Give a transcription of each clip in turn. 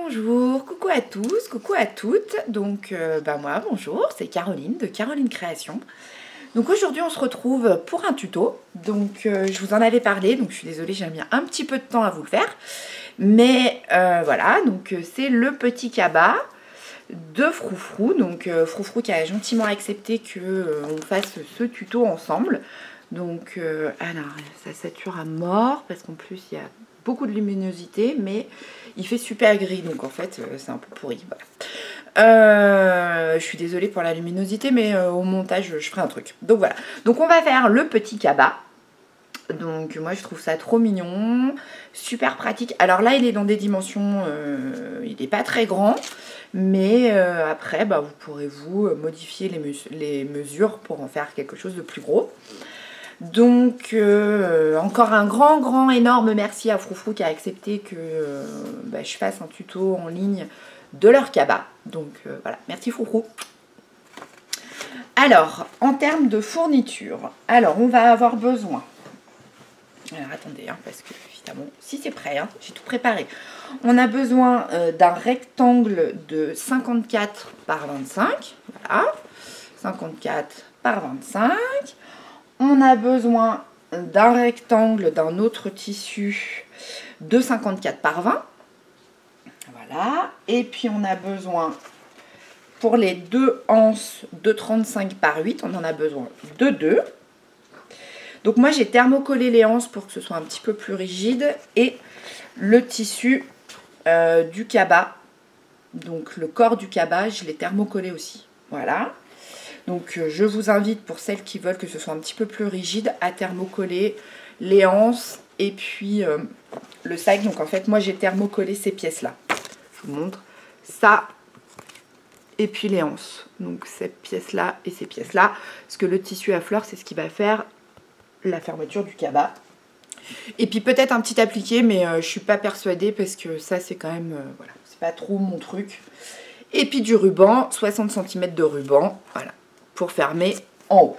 bonjour, coucou à tous, coucou à toutes. Donc moi bonjour, c'est Caroline de Caroline Création. Donc aujourd'hui on se retrouve pour un tuto. Donc je vous en avais parlé, donc je suis désolée, j'ai mis un petit peu de temps à vous le faire. Mais voilà, donc c'est le petit cabas de Froufrou. Donc Froufrou qui a gentiment accepté qu'on fasse ce tuto ensemble. Donc alors ça sature à mort parce qu'en plus il y a beaucoup de luminosité, mais il fait super gris, donc en fait c'est un peu pourri. Voilà. Je suis désolée pour la luminosité, mais au montage je ferai un truc. Donc voilà, donc on va faire le petit cabas. Donc moi je trouve ça trop mignon, super pratique. Alors là il est dans des dimensions, il n'est pas très grand, mais après vous pourrez vous modifier les mesures pour en faire quelque chose de plus gros. Donc encore un grand énorme merci à Froufrou qui a accepté que je fasse un tuto en ligne de leur cabas. Donc voilà, merci Froufrou. Alors en termes de fourniture, alors on va avoir besoin, alors attendez parce que évidemment si c'est prêt, j'ai tout préparé. On a besoin d'un rectangle de 54 par 25, voilà, 54 par 25. On a besoin d'un rectangle d'un autre tissu de 54 par 20. Voilà. Et puis on a besoin, pour les deux anses de 35 par 8, on en a besoin de 2. Donc moi j'ai thermocollé les anses pour que ce soit un petit peu plus rigide. Et le tissu du cabas, donc le corps du cabas, je l'ai thermocollé aussi. Voilà. Donc je vous invite, pour celles qui veulent que ce soit un petit peu plus rigide, à thermocoller les anses et puis le sac. Donc en fait moi j'ai thermocollé ces pièces là. Je vous montre ça et puis les anses. Donc cette pièce là et ces pièces là. Parce que le tissu à fleurs c'est ce qui va faire la fermeture du cabas. Et puis peut-être un petit appliqué, mais je suis pas persuadée parce que ça c'est quand même, voilà, c'est pas trop mon truc. Et puis du ruban, 60 cm de ruban, voilà, pour fermer en haut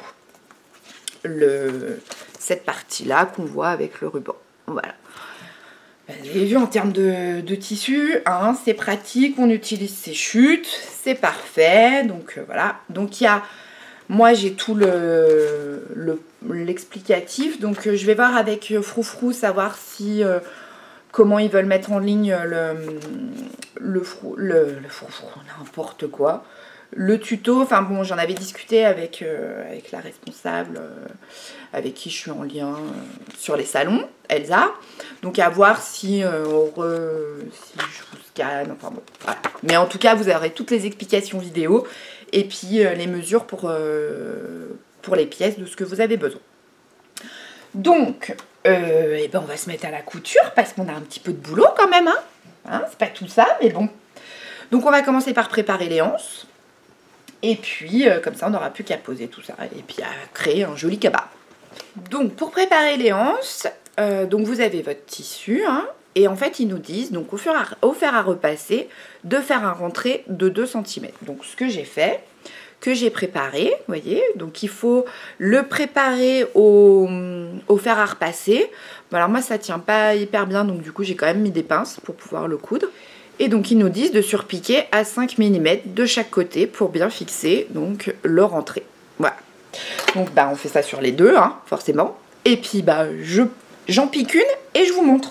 cette partie-là qu'on voit avec le ruban. Voilà. Vous avez vu en termes de tissu, c'est pratique, on utilise ces chutes, c'est parfait. Donc voilà. Donc il y a, moi j'ai tout l'explicatif. Donc je vais voir avec Froufrou, savoir si comment ils veulent mettre en ligne le Froufrou, n'importe quoi. Le tuto, enfin bon, j'en avais discuté avec la responsable avec qui je suis en lien sur les salons, Elsa. Donc à voir si, si je vous scanne, enfin bon, voilà. Mais en tout cas, vous aurez toutes les explications vidéo et puis les mesures pour les pièces de ce que vous avez besoin. Donc, on va se mettre à la couture parce qu'on a un petit peu de boulot quand même. C'est pas tout ça, mais bon. Donc on va commencer par préparer les anses. Et puis, comme ça, on n'aura plus qu'à poser tout ça. Et puis, à créer un joli cabas. Donc, pour préparer les anses, donc vous avez votre tissu. Et en fait, ils nous disent, donc au fer à repasser, de faire un rentré de 2 cm. Donc, ce que j'ai fait, que j'ai préparé, vous voyez. Donc, il faut le préparer au fer à repasser. Bon, alors, moi, ça tient pas hyper bien. Donc, du coup, j'ai quand même mis des pinces pour pouvoir le coudre. Et donc ils nous disent de surpiquer à 5 mm de chaque côté pour bien fixer donc le rentré. Voilà. Donc on fait ça sur les deux, forcément. Et puis j'en pique une et je vous montre.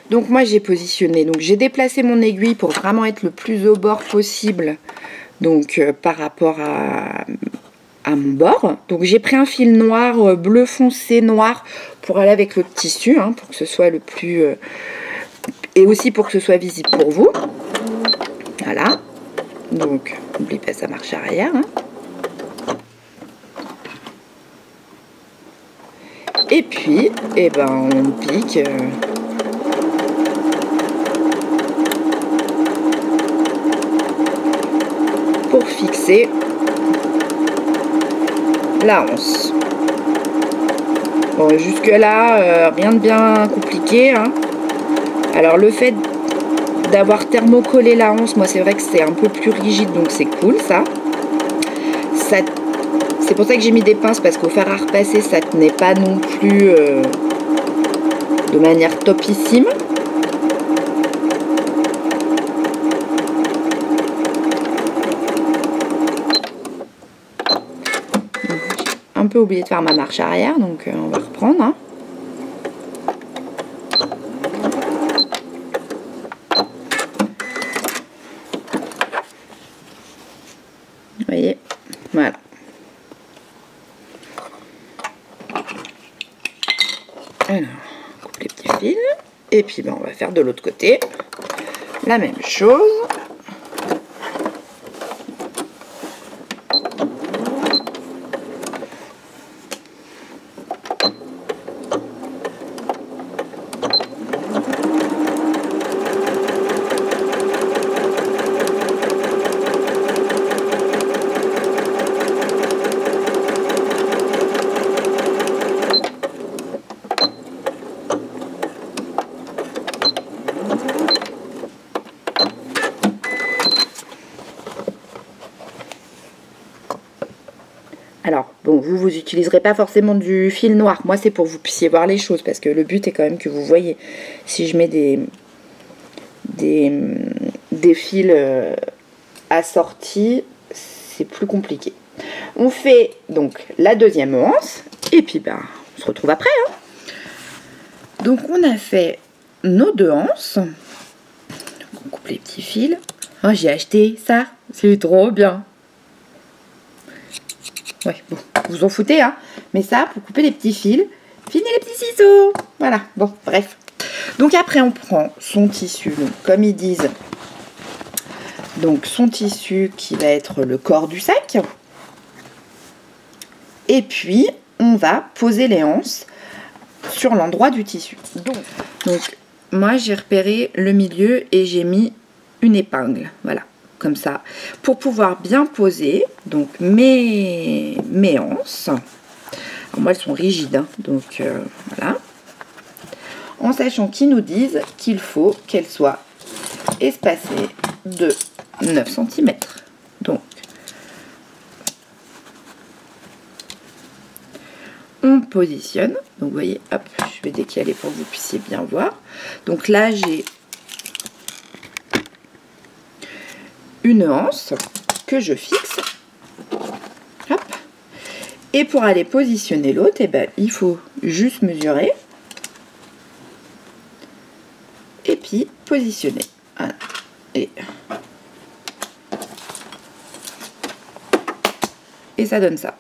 Donc moi j'ai positionné, donc j'ai déplacé mon aiguille pour vraiment être le plus au bord possible. Donc par rapport à mon bord. Donc j'ai pris un fil noir, bleu foncé, noir pour aller avec l'autre tissu, pour que ce soit le plus... et aussi pour que ce soit visible pour vous. Voilà. Donc, n'oubliez pas sa marche arrière. Et puis, on pique... pour fixer la anse. Bon, jusque là rien de bien compliqué. Alors le fait d'avoir thermocollé la anse, moi c'est vrai que c'est un peu plus rigide, donc c'est cool ça. C'est pour ça que j'ai mis des pinces, parce qu'au fer à repasser, ça tenait pas non plus de manière topissime. J'ai un peu oublié de faire ma marche arrière, donc on va reprendre. Hein. Vous voyez, voilà. Alors, on coupe les petits fils. Et puis, ben, on va faire de l'autre côté la même chose. Alors, bon, vous n'utiliserez pas forcément du fil noir. Moi, c'est pour que vous puissiez voir les choses, parce que le but est quand même que vous voyez. Si je mets des fils assortis, c'est plus compliqué. On fait donc la deuxième anse, et puis ben, on se retrouve après. Hein. Donc, on a fait nos 2 anses. On coupe les petits fils. Oh, j'ai acheté ça, c'est trop bien. Ouais, bon, vous en foutez, hein. Mais ça, pour couper les petits fils, finez les petits ciseaux. Voilà, bon, bref. Donc après, on prend son tissu, donc, comme ils disent. Donc son tissu qui va être le corps du sac. Et puis, on va poser les anses sur l'endroit du tissu. Donc moi, j'ai repéré le milieu et j'ai mis une épingle. Voilà. Comme ça, pour pouvoir bien poser donc mes anses. Alors moi, elles sont rigides, hein, donc voilà. En sachant qu'ils nous disent qu'il faut qu'elles soient espacées de 9 cm. Donc, on positionne. Donc, vous voyez, hop, je vais décaler pour que vous puissiez bien voir. Donc là, j'ai une anse que je fixe. Hop. Et pour aller positionner l'autre, eh ben, il faut juste mesurer. Et puis positionner. Voilà. Et ça donne ça.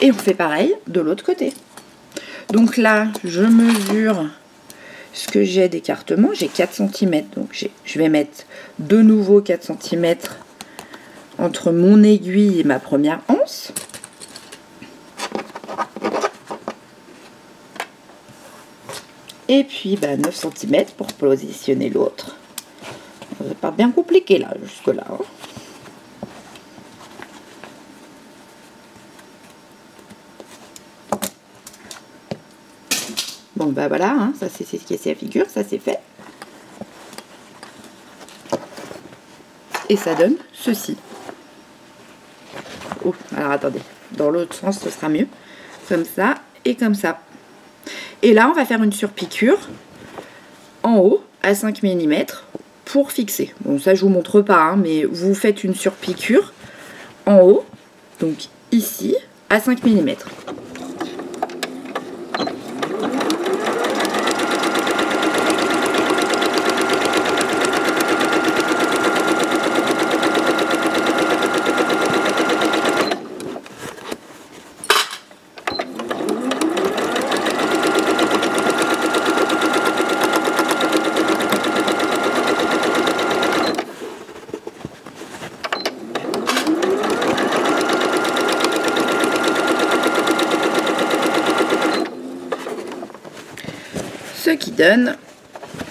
Et on fait pareil de l'autre côté. Donc là, je mesure ce que j'ai d'écartement. J'ai 4 cm. Donc je vais mettre de nouveau 4 cm entre mon aiguille et ma première anse. Et puis 9 cm pour positionner l'autre. C'est pas bien compliqué là, jusque là. Hein. Bon bah voilà, hein, ça c'est ce qui est la figure, ça c'est fait. Et ça donne ceci. Oh, alors attendez, dans l'autre sens ce sera mieux. Comme ça et comme ça. Et là on va faire une surpiqûre en haut à 5 mm pour fixer. Bon ça je vous montre pas, hein, mais vous faites une surpiqûre en haut, donc ici à 5 mm. Ce qui donne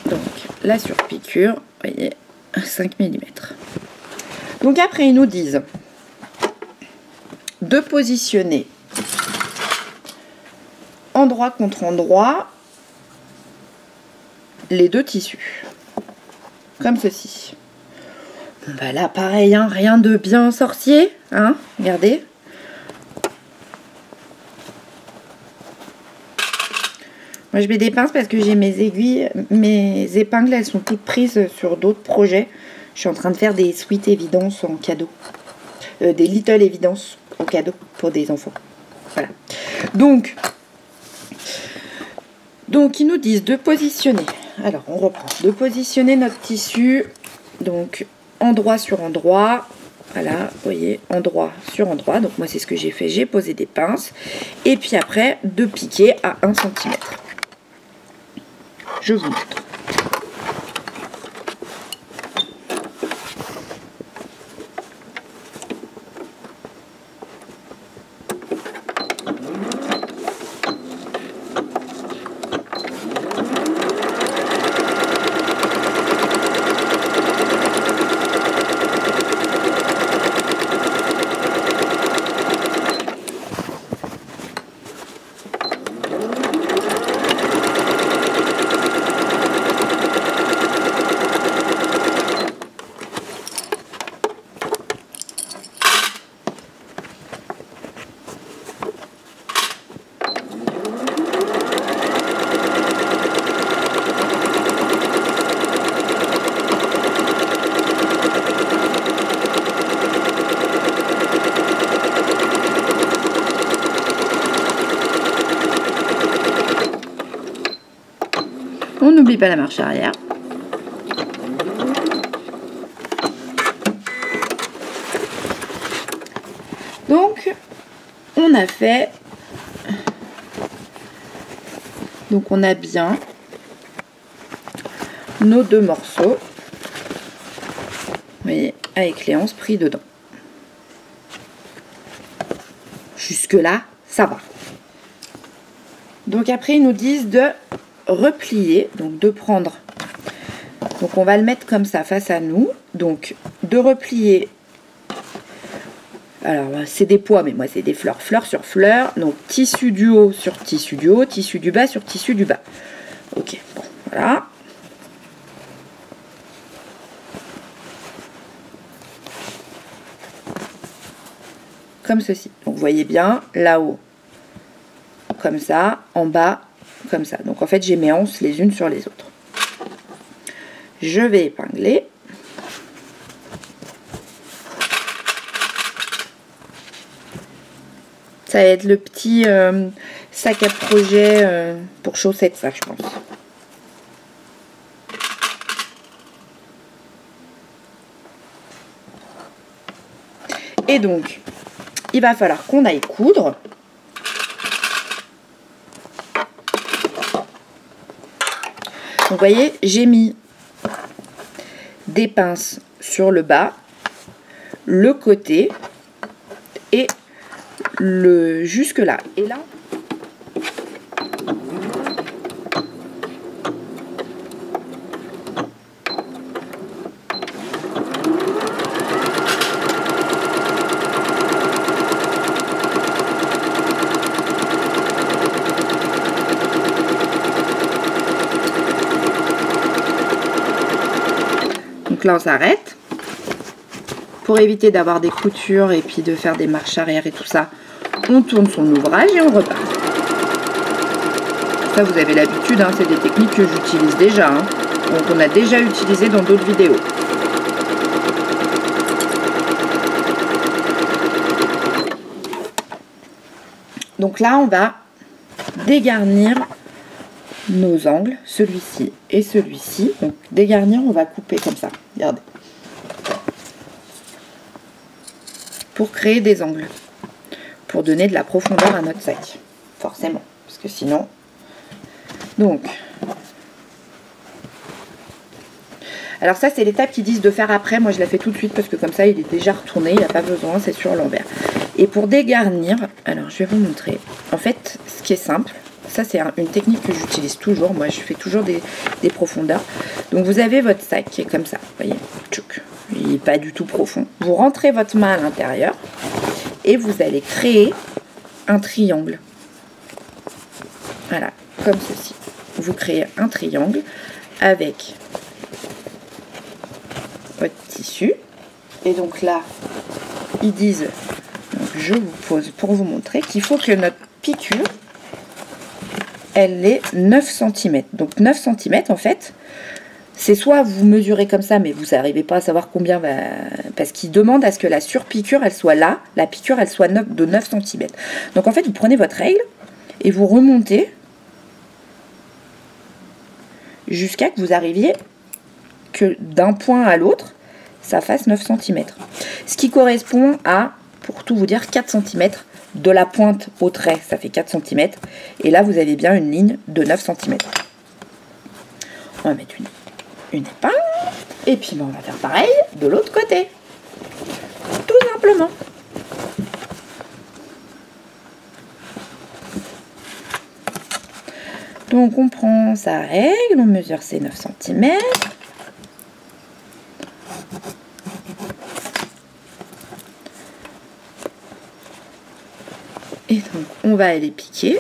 donc la surpiqûre, vous voyez, 5 mm. Donc après ils nous disent de positionner endroit contre endroit les deux tissus, comme ceci. Bon bah là pareil, hein, rien de bien sorcier, hein, regardez. Moi je mets des pinces parce que j'ai mes aiguilles, mes épingles elles sont toutes prises sur d'autres projets. Je suis en train de faire des sweet évidences en cadeau. Des little évidences en cadeau pour des enfants. Voilà. Donc ils nous disent de positionner. Alors on reprend. De positionner notre tissu. Donc endroit sur endroit. Voilà, vous voyez, endroit sur endroit. Donc moi c'est ce que j'ai fait. J'ai posé des pinces. Et puis après de piquer à 1 cm. Je vous montre. On n'oublie pas la marche arrière. Donc, on a fait... Donc, on a bien nos 2 morceaux. Vous voyez, avec les anses pris dedans. Jusque-là, ça va. Donc, après, ils nous disent de replier, donc de prendre, donc on va le mettre comme ça face à nous, donc de replier, alors c'est des pois mais moi c'est des fleurs, fleur sur fleur, donc tissu du haut sur tissu du haut, tissu du bas sur tissu du bas. Ok, bon, voilà. Comme ceci, donc vous voyez bien, là-haut comme ça, en bas comme ça. Donc en fait j'ai mes anses les unes sur les autres. Je vais épingler. Ça va être le petit sac à projet pour chaussettes, ça je pense. Et donc il va falloir qu'on aille coudre. Donc, vous voyez, j'ai mis des pinces sur le bas, le côté et le jusque là. Et là, donc là on s'arrête pour éviter d'avoir des coutures et puis de faire des marches arrière et tout ça. On tourne son ouvrage et on repart. Ça vous avez l'habitude, hein, c'est des techniques que j'utilise déjà, hein, donc on a déjà utilisé dans d'autres vidéos. Donc là on va dégarnir nos angles, celui-ci et celui-ci. Donc dégarnir, on va couper comme ça, regardez, pour créer des angles, pour donner de la profondeur à notre sac, forcément, parce que sinon... Donc, alors ça c'est l'étape qu'ils disent de faire après, moi je la fais tout de suite parce que comme ça il est déjà retourné, il n'y a pas besoin, c'est sur l'envers. Et pour dégarnir, alors je vais vous montrer, en fait ce qui est simple, ça c'est une technique que j'utilise toujours, moi je fais toujours des profondeurs. Donc vous avez votre sac qui est comme ça, vous voyez, tchouk, il n'est pas du tout profond. Vous rentrez votre main à l'intérieur et vous allez créer un triangle. Voilà, comme ceci. Vous créez un triangle avec votre tissu. Et donc là, ils disent, donc je vous pose pour vous montrer qu'il faut que notre piqûre, elle est 9 cm. Donc 9 cm en fait, c'est soit vous mesurez comme ça, mais vous n'arrivez pas à savoir combien va... Parce qu'il demande à ce que la surpiqûre, elle soit là, la piqûre, elle soit de 9 cm. Donc en fait, vous prenez votre règle et vous remontez jusqu'à que vous arriviez que d'un point à l'autre, ça fasse 9 cm. Ce qui correspond à, pour tout vous dire, 4 cm de la pointe au trait, ça fait 4 cm. Et là, vous avez bien une ligne de 9 cm. On va mettre une épingle. Et puis, on va faire pareil de l'autre côté. Tout simplement. Donc, on prend sa règle, on mesure ses 9 cm. Et donc, on va aller piquer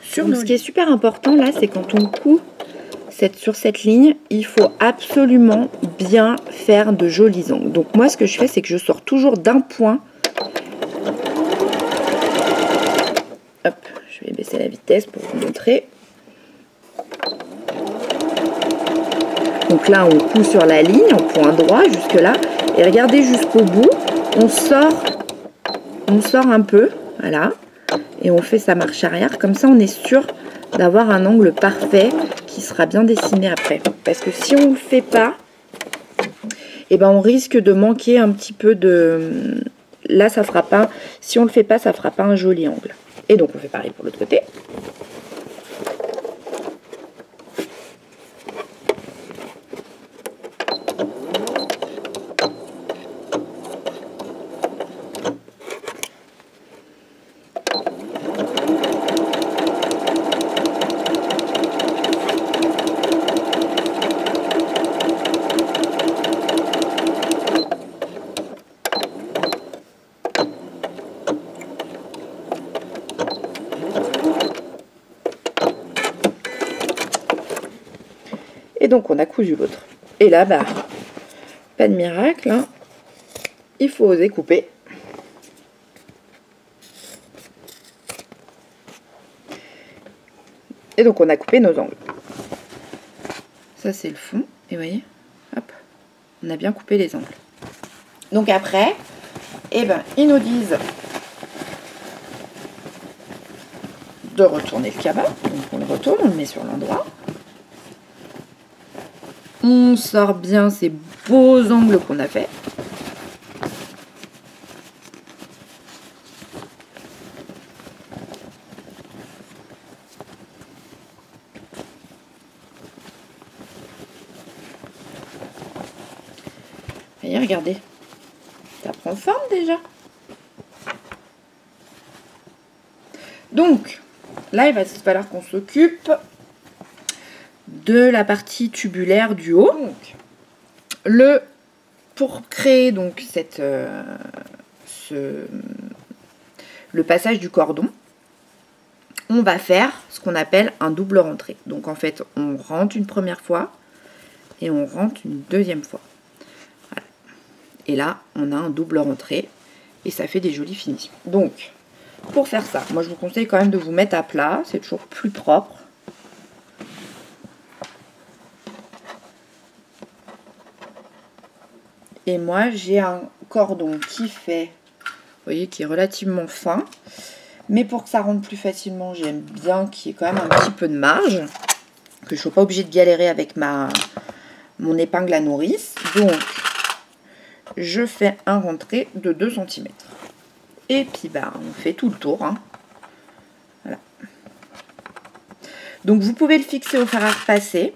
sur nos... Ce qui est super important, là, c'est quand on coud sur cette ligne, il faut absolument bien faire de jolis ongles. Donc, moi, ce que je fais, c'est que je sors toujours d'un point. Hop, je vais baisser la vitesse pour vous montrer. Donc là, on coud sur la ligne en point droit jusque là. Et regardez jusqu'au bout, on sort un peu. Voilà, et on fait sa marche arrière, comme ça on est sûr d'avoir un angle parfait qui sera bien dessiné après. Parce que si on ne le fait pas, eh ben on risque de manquer un petit peu de... Là ça fera pas, si on ne le fait pas, ça fera pas un joli angle. Et donc on fait pareil pour l'autre côté. Et donc on a cousu l'autre. Et là, bah, pas de miracle, hein. Il faut oser couper. Et donc on a coupé nos angles. Ça c'est le fond. Et vous voyez, hop, on a bien coupé les angles. Donc après, eh ben, ils nous disent de retourner le cabas. Donc on le retourne, on le met sur l'endroit. On sort bien ces beaux angles qu'on a fait. Voyez, regardez, ça prend forme déjà. Donc, là, il va falloir qu'on s'occupe de la partie tubulaire du haut. Donc, pour créer donc le passage du cordon, on va faire ce qu'on appelle un double rentré. Donc en fait, on rentre une première fois et on rentre une deuxième fois. Voilà. Et là, on a un double rentré et ça fait des jolies finitions. Donc, pour faire ça, moi je vous conseille quand même de vous mettre à plat, c'est toujours plus propre. Et moi, j'ai un cordon qui fait, vous voyez, qui est relativement fin. Mais pour que ça rentre plus facilement, j'aime bien qu'il y ait quand même un petit peu de marge. Que je ne sois pas obligée de galérer avec mon épingle à nourrice. Donc, je fais un rentré de 2 cm. Et puis, bah, on fait tout le tour. Hein. Voilà. Donc, vous pouvez le fixer au fer à repasser.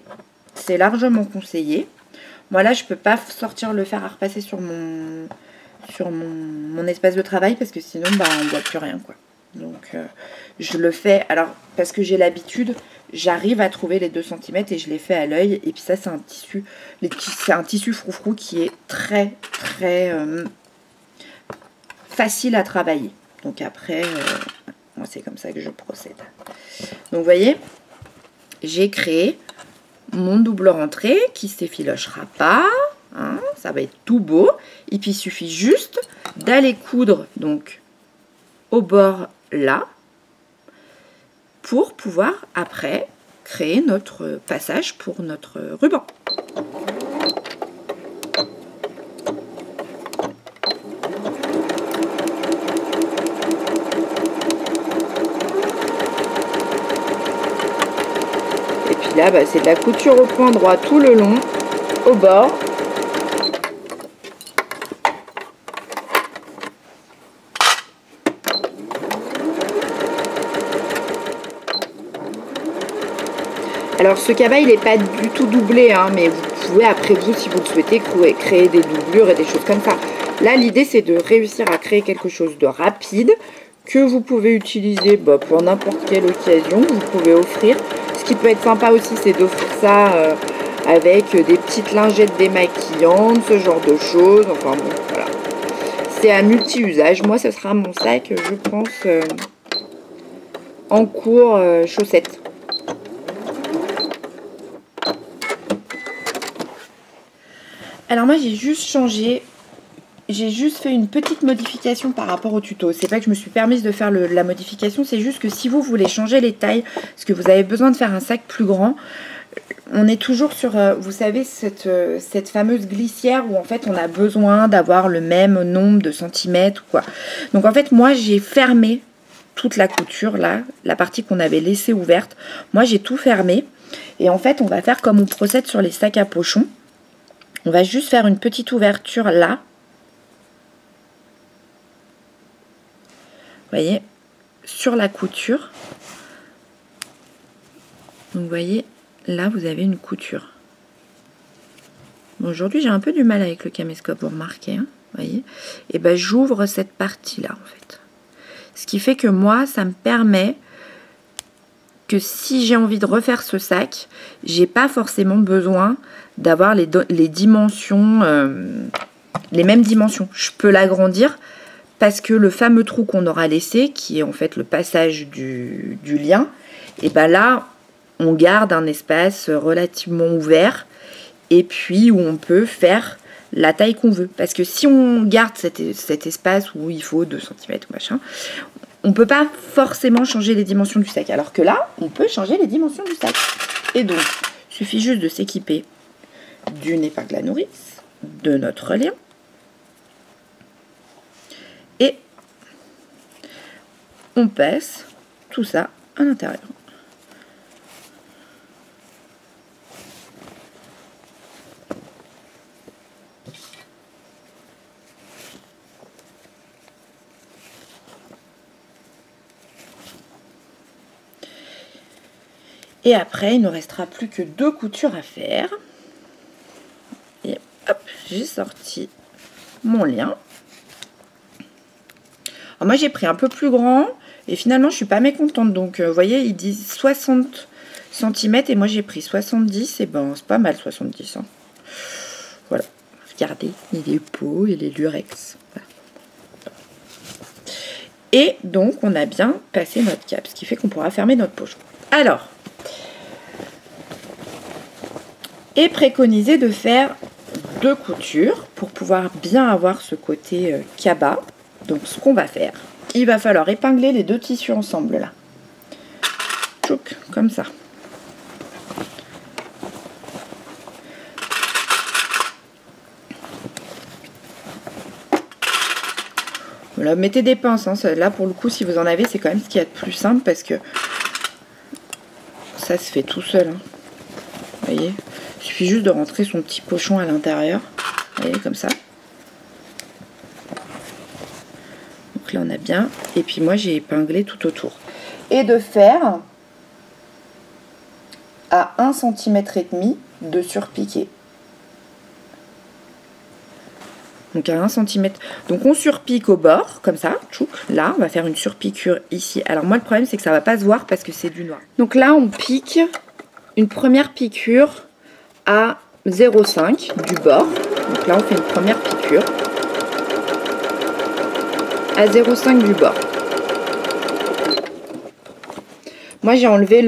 C'est largement conseillé. Moi là je peux pas sortir le fer à repasser sur mon espace de travail parce que sinon bah on voit plus rien quoi. Donc je le fais, alors parce que j'ai l'habitude, j'arrive à trouver les 2 cm et je les fais à l'œil. Et puis ça c'est un tissu, c'est un tissu froufrou qui est très facile à travailler. Donc après moi c'est comme ça que je procède. Donc vous voyez, j'ai créé mon double rentré qui s'effilochera pas, hein, ça va être tout beau. Et puis il suffit juste d'aller coudre donc au bord là pour pouvoir après créer notre passage pour notre ruban. Et puis là, bah, c'est de la couture au point droit tout le long, au bord. Alors ce cabas il n'est pas du tout doublé, hein, mais vous pouvez après vous, si vous le souhaitez, créer des doublures et des choses comme ça. Là l'idée c'est de réussir à créer quelque chose de rapide que vous pouvez utiliser pour n'importe quelle occasion, vous pouvez offrir. Ce qui peut être sympa aussi c'est d'offrir ça avec des petites lingettes démaquillantes, ce genre de choses. Enfin bon voilà. C'est à multi-usage. Moi ce sera mon sac je pense en cours chaussettes. Alors moi j'ai juste changé, j'ai juste fait une petite modification par rapport au tuto. C'est pas que je me suis permise de faire la modification, c'est juste que si vous voulez changer les tailles, parce que vous avez besoin de faire un sac plus grand, on est toujours sur, vous savez, cette fameuse glissière où en fait on a besoin d'avoir le même nombre de centimètres ou quoi. Donc en fait moi j'ai fermé toute la couture là, la partie qu'on avait laissée ouverte. Moi j'ai tout fermé et en fait on va faire comme on procède sur les sacs à pochons. On va juste faire une petite ouverture là. Vous voyez, sur la couture. Donc vous voyez, là vous avez une couture. Bon, aujourd'hui j'ai un peu du mal avec le caméscope, vous remarquez, hein, vous voyez. Et ben j'ouvre cette partie là en fait. Ce qui fait que moi ça me permet que si j'ai envie de refaire ce sac, j'ai pas forcément besoin d'avoir les dimensions, les mêmes dimensions. Je peux l'agrandir parce que le fameux trou qu'on aura laissé, qui est en fait le passage du lien, et ben là, on garde un espace relativement ouvert et puis où on peut faire la taille qu'on veut. Parce que si on garde cet espace où il faut 2 cm ou machin, on ne peut pas forcément changer les dimensions du sac. Alors que là, on peut changer les dimensions du sac. Et donc, il suffit juste de s'équiper d'une épingle à nourrice, de notre lien. Et on passe tout ça à l'intérieur. Et après, il ne nous restera plus que 2 coutures à faire. Et hop, j'ai sorti mon lien. Alors moi, j'ai pris un peu plus grand. Et finalement, je ne suis pas mécontente. Donc, vous voyez, il dit 60 cm. Et moi, j'ai pris 70. Et ben, c'est pas mal, 70. Hein. Voilà. Regardez, il est beau, il est lurex. Voilà. Et donc, on a bien passé notre cap. Ce qui fait qu'on pourra fermer notre poche. Alors... Et préconisé de faire 2 coutures pour pouvoir bien avoir ce côté cabas. Donc ce qu'on va faire, il va falloir épingler les 2 tissus ensemble là. Tchouk, comme ça. Voilà, mettez des pinces, hein. Là pour le coup si vous en avez c'est quand même ce qu'il y a de plus simple parce que ça se fait tout seul. Hein. Vous voyez ? Il suffit juste de rentrer son petit pochon à l'intérieur. Vous voyez, comme ça. Donc là, on a bien. Et puis moi, j'ai épinglé tout autour. Et de faire à 1,5 cm de surpiqué. Donc à 1 cm. Donc on surpique au bord, comme ça. Tchouk. Là, on va faire une surpiqûre ici. Alors moi, le problème, c'est que ça ne va pas se voir parce que c'est du noir. Donc là, on pique une première piqûre à 0,5 du bord. Donc là on fait une première piqûre à 0,5 du bord. Moi j'ai enlevé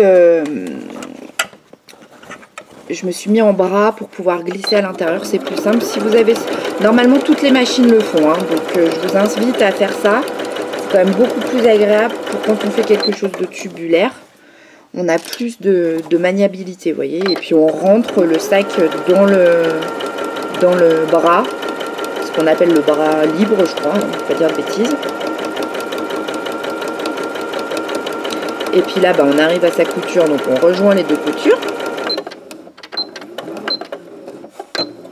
je me suis mis en bras pour pouvoir glisser à l'intérieur, c'est plus simple. Si vous avez, normalement toutes les machines le font, hein, donc je vous invite à faire ça. C'est quand même beaucoup plus agréable pour quand on fait quelque chose de tubulaire. On a plus de maniabilité, vous voyez. Et puis on rentre le sac dans le bras, ce qu'on appelle le bras libre, je crois, on ne peut pas dire de bêtises. Et puis là, bah, on arrive à sa couture, donc on rejoint les deux coutures.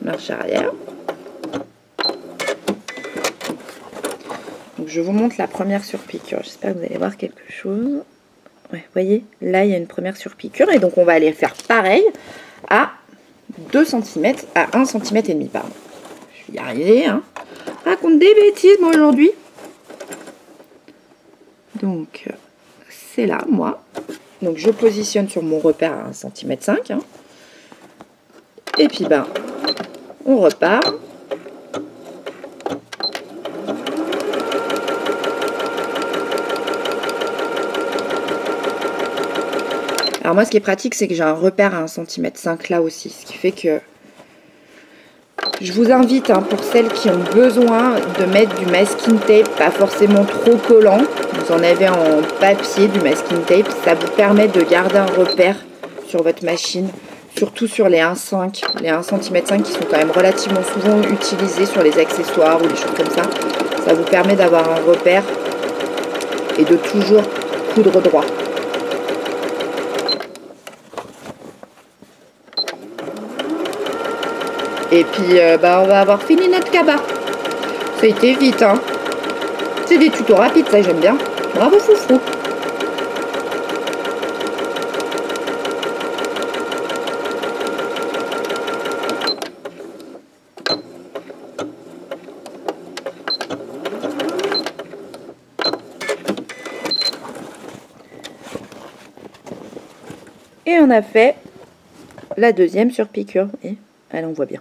Marche arrière. Donc je vous montre la première surpiqûre. J'espère que vous allez voir quelque chose. Ouais, vous voyez, là il y a une première surpiqûre. Et donc on va aller faire pareil à 2 cm, à 1 cm et demi, pardon. Je vais y arriver, hein. Je raconte des bêtises moi aujourd'hui. Donc c'est là, moi. Donc je positionne sur mon repère à 1,5 cm. Hein. Et puis ben, on repart. Alors moi ce qui est pratique c'est que j'ai un repère à 1,5 cm là aussi. Ce qui fait que je vous invite, hein, pour celles qui ont besoin de mettre du masking tape, pas forcément trop collant. Vous en avez en papier du masking tape. Ça vous permet de garder un repère sur votre machine. Surtout sur les 1,5, les 1,5 cm qui sont quand même relativement souvent utilisés sur les accessoires ou les choses comme ça. Ça vous permet d'avoir un repère et de toujours coudre droit. Et puis bah, on va avoir fini notre cabas. Ça a été vite, hein. C'est des tutos rapides, ça j'aime bien. Bravo Foufou. Et on a fait la deuxième surpiqûre. Et elle en voit bien.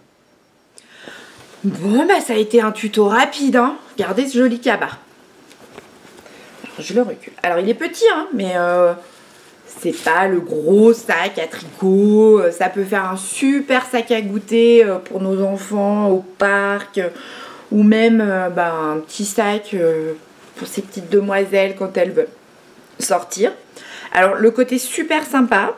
Bon, bah ça a été un tuto rapide, hein. Regardez ce joli cabas. Alors, je le recule. Alors, il est petit, hein, mais c'est pas le gros sac à tricot. Ça peut faire un super sac à goûter pour nos enfants au parc. Ou même bah, un petit sac pour ces petites demoiselles quand elles veulent sortir. Alors, le côté super sympa,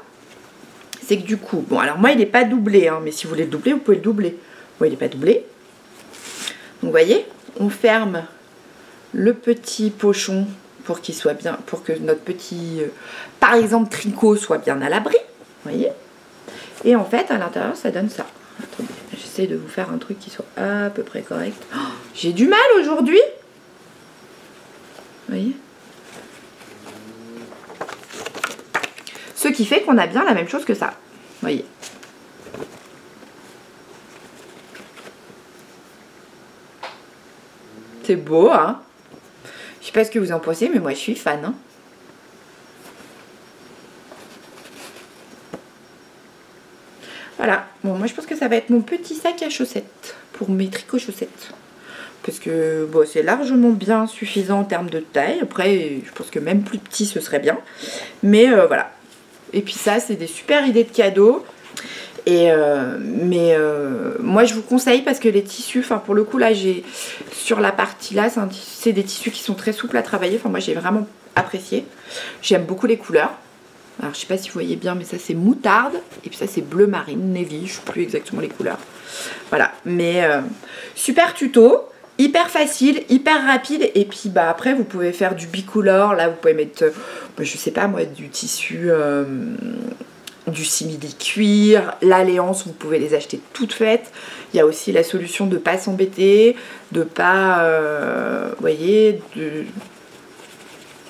c'est que du coup, bon, alors moi, il n'est pas doublé, hein, mais si vous voulez le doubler, vous pouvez le doubler. Moi, il n'est pas doublé. Donc, vous voyez, on ferme le petit pochon pour qu'il soit bien, pour que notre petit, par exemple, tricot soit bien à l'abri. Vous voyez. Et en fait, à l'intérieur, ça donne ça. Attendez, j'essaie de vous faire un truc qui soit à peu près correct. Oh, j'ai du mal aujourd'hui. Vous voyez. Ce qui fait qu'on a bien la même chose que ça. Vous voyez. C'est beau, hein. Je sais pas ce que vous en pensez, mais moi je suis fan, hein. Voilà. Bon, moi je pense que ça va être mon petit sac à chaussettes pour mes tricots chaussettes. Parce que bon, c'est largement bien suffisant en termes de taille. Après, je pense que même plus petit ce serait bien. Mais voilà. Et puis ça, c'est des super idées de cadeaux. Et moi je vous conseille parce que les tissus, enfin pour le coup là j'ai sur la partie là, c'est des tissus qui sont très souples à travailler. Enfin moi j'ai vraiment apprécié. J'aime beaucoup les couleurs. Alors je sais pas si vous voyez bien, mais ça c'est moutarde et puis ça c'est bleu marine, navy, je sais plus exactement les couleurs. Voilà, mais super tuto. Hyper facile, hyper rapide. Et puis bah après vous pouvez faire du bicolore. Là vous pouvez mettre, je sais pas moi, du tissu, du simili cuir. L'alliance vous pouvez les acheter toutes faites. Il y a aussi la solution de pas s'embêter, de pas, vous voyez,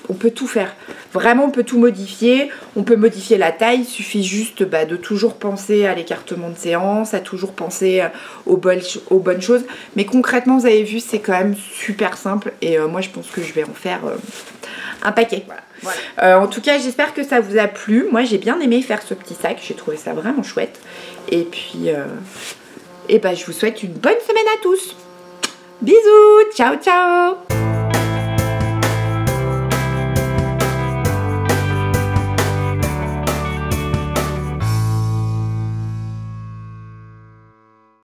on peut tout faire. Vraiment, on peut tout modifier. On peut modifier la taille. Il suffit juste de toujours penser à l'écartement de séance, à toujours penser aux bonnes choses. Mais concrètement, vous avez vu, c'est quand même super simple. Et moi, je pense que je vais en faire un paquet. Voilà. En tout cas, j'espère que ça vous a plu. Moi, j'ai bien aimé faire ce petit sac. J'ai trouvé ça vraiment chouette. Et puis, je vous souhaite une bonne semaine à tous. Bisous. Ciao, ciao.